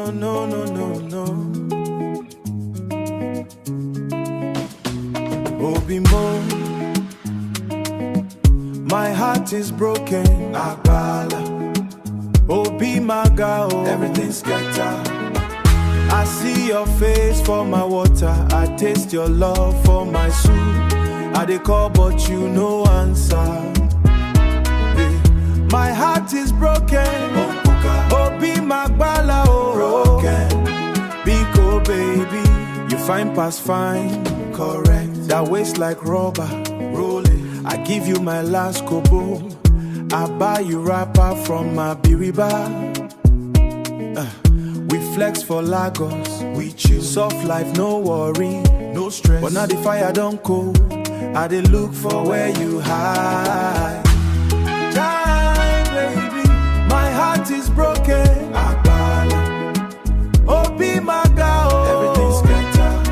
no, no, no, no, no. Obimo, my heart is broken. Agbala, Obi Maga, everything's scattered. I see your face for my water. I taste your love for my soup. I dey call but you no answer. My heart is broken. Obi Magbala, broken. Biko baby, you fine past fine, correct. That waist like rubber, roll it. I give you my last kobo. I buy you rapper from my biriba. We flex for Lagos, we chill. Soft life, no worry, no stress. But now the fire don't cool. I dey look for where you hide. Die, baby, my heart is broken. Agbala, Obi Maga, everything's scattered.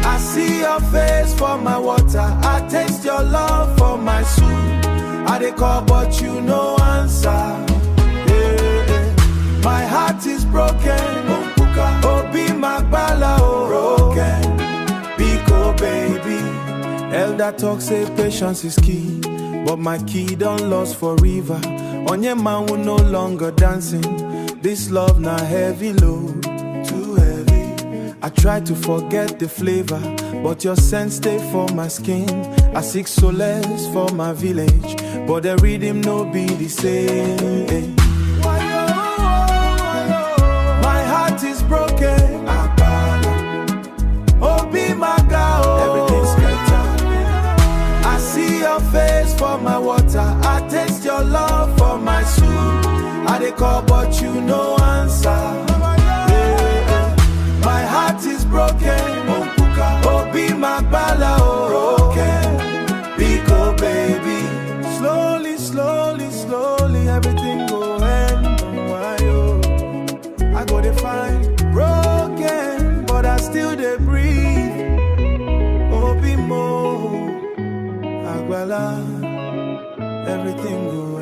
I see your face for my water. I taste your love for my soup. I dey call but you no answer. My heart is broken. Obi Magbala, broken. Biko baby. Elder talk say patience is key, but my key done lost for river. On your man who no longer dancing. This love na heavy load, too heavy. I try to forget the flavor, but your scent stay for my skin. I seek solace for my village, but the rhythm no be the same. Is broken. Obi Maga, everything's scattered. I see your face for my water. I taste your love for my soup. I dey call but you no answer. My heart is broken. Obi Magbala, broken. Biko baby. Slowly, slowly, slowly, everything go end. I go to find broken, but I still dey breathe. Obi Mo, Agbala, everything goes.